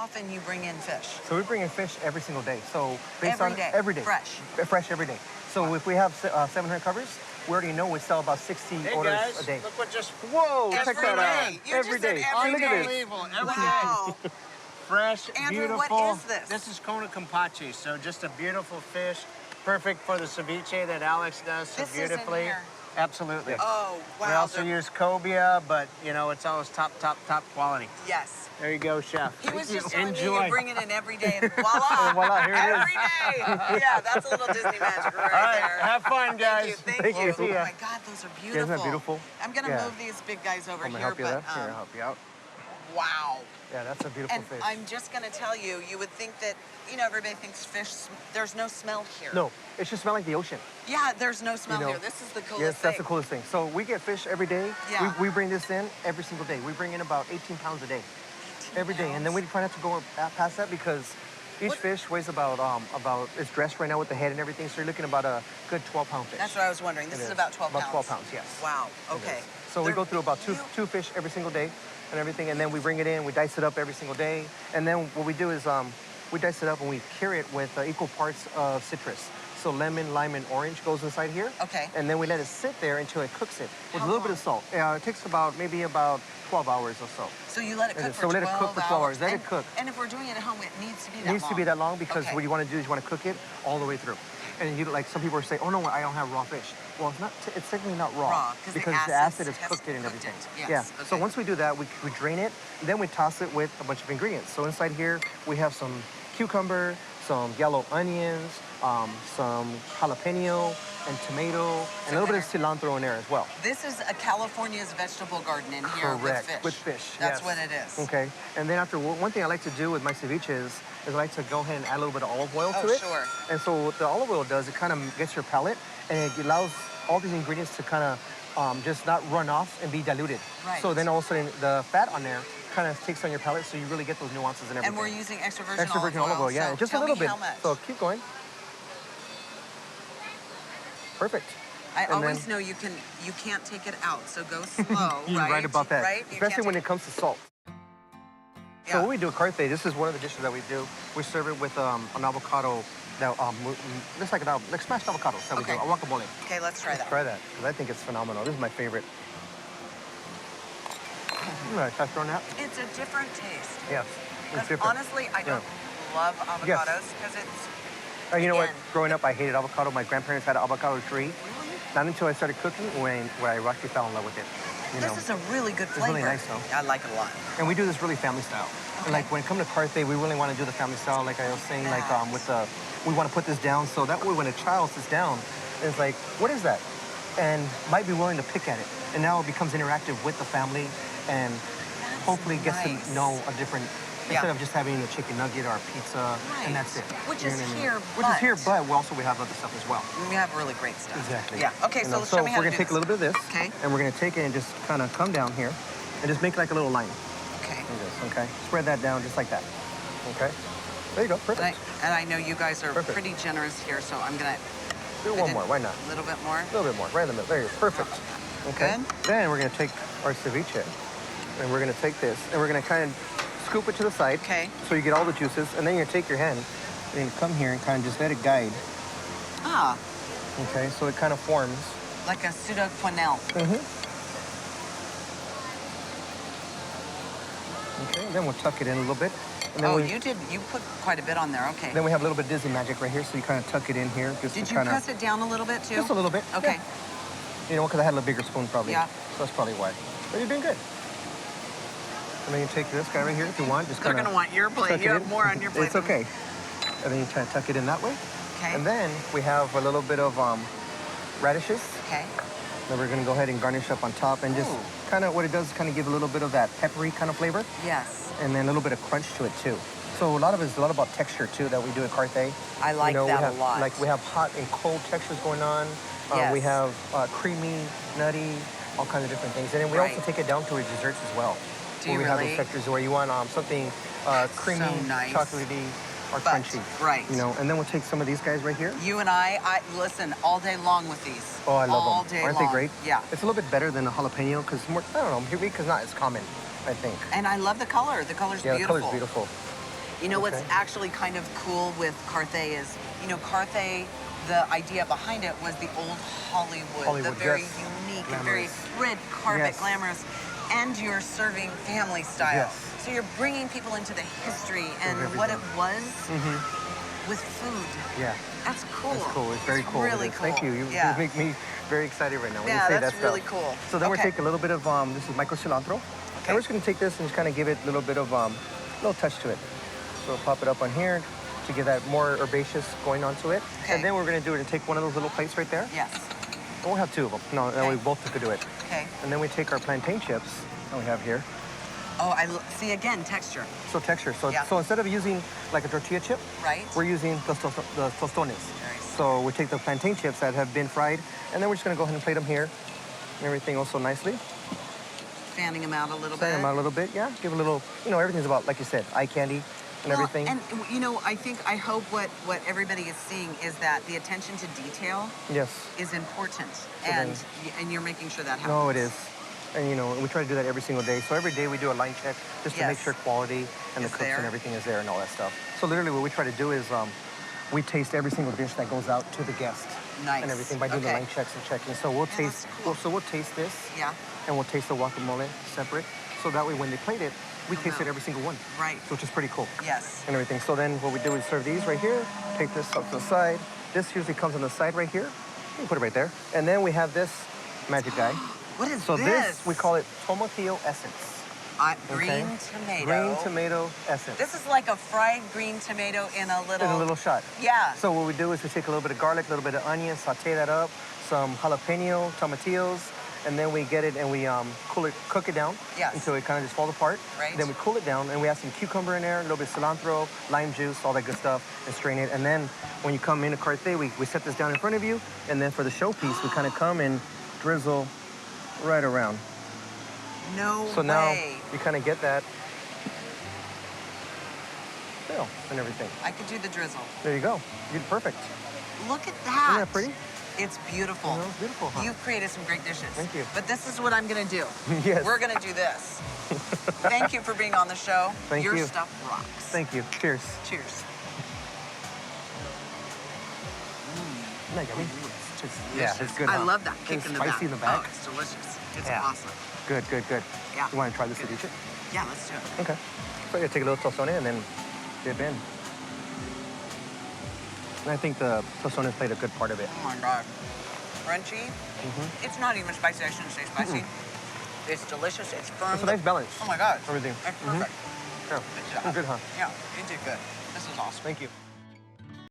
often you bring in fish? So we bring in fish every single day. So based Every on day? every day, Fresh? Fresh every day. So if we have 700 covers, we already know we sell about 60 orders a day. Look what just... Whoa, Every check that day. out. You Every just said day. every Look at this. Unbelievable. Every day. Wow. Fresh, Andrew, beautiful. what is this? This is Kona Kampachi, so just a beautiful fish, perfect for the ceviche that Alex does so This is in beautifully. here. Absolutely. Oh, wow. We also they're- use cobia, but you know it's always top quality. Yes. There you go, chef. He was just telling me Enjoy. you bring it in every day, and voila, Voila, here it is. every day. Yeah, that's a little Disney magic right All right, there. have fun, guys. Thank you. Thank you. Oh my God, those are beautiful. Isn't that beautiful? I'm gonna Yeah. move these big guys over I'm gonna here, help you but out. Here, I'll help you out. wow. Yeah, that's a beautiful And fish. I'm just gonna tell you, you would think that, you know, everybody thinks fish. There's no smell here. No, it should smell like the ocean. Yeah, there's no smell You know, here. This is the coolest Yes, that's thing. the coolest thing. So we get fish every day. Yeah. We bring this in every single day. We bring in about 18 pounds a day. Every day. And then we try not to go past that because each What- fish weighs about, it's dressed right now with the head and everything. So you're looking about a good 12-pound fish. That's what I was wondering. This It is is. about 12 pounds. About 12 pounds, yes. Wow. It Okay. is. So we go through about two fish every single day and everything. And then we bring it in, we dice it up every single day. And then what we do is we dice it up and we cure it with equal parts of citrus. So lemon, lime, and orange goes inside here. Okay. And then we let it sit there until it cooks it with How a little bit long? of salt. It takes maybe about 12 hours or so. So you let it It cook is. for So 12 let it cook for 12 hours. Let it cook. And if we're doing it at home, it needs to be that It needs long. to be that long because Okay. what you want to do is you want to cook it all the way through. And you like some people are saying, oh no, I don't have raw fish. Well, it's not. It's technically not raw, Raw, 'cause the because the acid acid is has cooked it and cooked everything. it. Yes, Yeah. So okay. once we do that, we drain it. Then we toss it with a bunch of ingredients. So inside here we have some cucumber, some yellow onions, some jalapeno and tomato, and a little bit of cilantro in there as well. This is a California's vegetable garden in here Correct. with fish. With fish. That's yes. what it is. Okay. And then after, one thing I like to do with my ceviche is I like to go ahead and add a little bit of olive oil to it. Sure. And so what the olive oil does, it kind of gets your palate and it allows all these ingredients to kind of just not run off and be diluted. Right. So then all of a sudden the fat on there kind of takes on your palate, so you really get those nuances and everything. And we're using extra virgin, extra virgin olive oil, yeah, so just a tell little me bit. How much? So keep going. Perfect. I and always then- know you can't take it out, so go slow. You're right about that. Right? You Especially can't when take- it comes to salt. Yeah. So what we do at Carthay, this is one of the dishes that we do. We serve it with an avocado, that looks like like smashed avocados that we do, Okay. a guacamole. Okay, let's try that. Try that, because I think it's phenomenal. This is my favorite. All right, try throwing that? It's a different taste. Yes, it's Because different. honestly, I don't love avocados because it's. You know what? again- Growing up, I hated avocado. My grandparents had an avocado tree. Not until I started cooking when I actually fell in love with it. You know? This is a really good It's flavor. really nice, though. I like it a lot. And we do this really family style. And like when it comes to Carthay, we really want to do the family style. Like I was saying, like we want to put this down so that way when a child sits down, it's like, what is that? And might be willing to pick at it. And now it becomes interactive with the family and hopefully gets nice. to know a different, instead of just having a chicken nugget or a pizza, and that's it. Which You is know what I mean? here, Which is but- here, but we have other stuff as well. We have really great stuff. Exactly. Yeah. Okay, You so know, let's show me how we're to gonna do take a little bit of this. Okay. And we're gonna take it and just kind of come down here and just make like a little line. Okay. Like this, okay? Spread that down just like that. Okay? There you go, perfect. And I know you guys are Perfect. pretty generous here, so I'm gonna Do one more, why not? a little bit more. A little bit more, right in the middle. There you go, perfect. Okay. Good. Then we're gonna take our ceviche and we're gonna take this and we're gonna kind of scoop it to the side. Okay. So you get all the juices, and then you're gonna take your hand and you're gonna come here and kind of just let it guide. Ah, Okay, so it kind of forms. like a pseudo quenelle. Okay, then we'll tuck it in a little bit. And then Oh, we, you put quite a bit on there. Okay. Then we have a little bit of Disney magic right here, so you kind of tuck it in here. Just Did to you kind press of, it down a little bit too? Just a little bit. Okay. Yeah. You know, because I had a little bigger spoon probably. Yeah. So that's probably why. But you're doing good. And then you take this guy right here if you want. Just They're kind gonna want your plate. You have more on your plate. It's okay. And then you try to tuck it in that way. Okay. And then we have a little bit of radishes. Okay. That we're gonna go ahead and garnish up on top, and just Ooh. kind of what it does is kind of give a little bit of that peppery kind of flavor, Yes. and then a little bit of crunch to it too. So a lot of it's a lot about texture too that we do at Carthay. I like we that have, a lot. Like we have hot and cold textures going on. We Yes. have creamy, nutty, all kinds of different things, and then we Right. also take it down to our desserts as well. Do where you we have really? those textures where you want something creamy, So nice. chocolatey, or But, crunchy. right. You know, and then we'll take some of these guys right here. You and I listen all day long with these. Oh, I love all them. day Aren't long. they great? Yeah. It's a little bit better than the jalapeno because more, I don't know, because not as common, I think. And I love the color. The color's Yeah, beautiful. the color's beautiful. You know what's Okay. actually kind of cool with Carthay is, Carthay, the idea behind it was the old Hollywood, the Hollywood, very yes. unique and Glamorous. very red carpet, Yes. glamorous, and you're serving family style. Yes. So you're bringing people into the history and everything. what it was with food. Yeah. That's cool. That's cool. It's very cool. Really It is. cool. Thank you. You Yeah. make me very excited right now when Yeah, you say that's that really stuff. cool. So then we'll Okay. take a little bit of this is micro cilantro. Okay. And we're just gonna take this and just kind of give it a little bit of little touch to it. So we'll pop it up on here to give that more herbaceous going onto it. Okay. And then we're gonna do it and take one of those little plates right there. Yes. And we'll have two of them. No, that Okay. way both could do it. Okay. And then we take our plantain chips that we have here. Oh, see again, texture, So texture. So Yeah. so instead of using like a tortilla chip, right? we're using the tostones. Very So we take the plantain chips that have been fried, and then we're just gonna go ahead and plate them here. And everything also nicely. Fanning them out a little Fan bit. them out a little bit, yeah. Give a little, everything's about, like you said, eye candy and Well, everything. And I hope what everybody is seeing is that the attention to detail Yes. is important, So and then- and you're making sure that happens. No, it is. And we try to do that every single day. So every day we do a line check just to make Yes. sure quality and Is the cooks there. and everything is there and all that stuff. So literally what we try to do is we taste every single dish that goes out to the guest. Nice. And everything by doing the Okay. line checks and checking. So we'll Yeah, taste that's cool. we'll taste this Yeah. and we'll taste the guacamole separate. So that way when they plate it, we You'll taste know. it every single one. Right. So which is pretty cool. Yes. And everything. So then what we do is serve these right here, take this up to the side. This usually comes on the side right here. You can put it right there. And then we have this magic guy. What is So this? this, we call it Tomatillo Essence. Green Okay? tomato. Green tomato essence. This is like a fried green tomato in a little. In a little shot. Yeah. So what we do is we take a little bit of garlic, a little bit of onion, saute that up, some jalapeno, tomatillos, and then we get it and we cook it down Yes. until it kind of just falls apart. Right. Then we cool it down and we add some cucumber in there, a little bit of cilantro, lime juice, all that good stuff, and strain it. And then when you come into Carthay, we set this down in front of you, and then for the showpiece, we kind of come and drizzle right around. No So now way. you kind of get that feel and everything. I could do the drizzle. There you go. You did perfect. Look at that. Isn't that pretty? It's beautiful. You know, it's beautiful, huh? You've created some great dishes. Thank you. But this is what I'm going to do. Yes. We're going to do this. Thank you for being on the show. Thank Your you. stuff rocks. Thank you. Cheers. Cheers. Isn't that yummy? Yeah, it's good. I huh? love that kick It's in the back. spicy in the back. Oh, it's delicious. It's Yeah. awesome. Good. Yeah. You want to try this Good. ceviche? Yeah, let's do it. Okay. So you take a little tostone and then dip in. And I think the tostones played a good part of it. Oh my God. Crunchy. Mm-hmm. It's not even spicy. I shouldn't say spicy. It's delicious. It's firm. It's a nice balance. Oh my God. Everything. It's perfect. Yeah. Good job. Good, huh? Yeah, you did good. This is awesome. Thank you.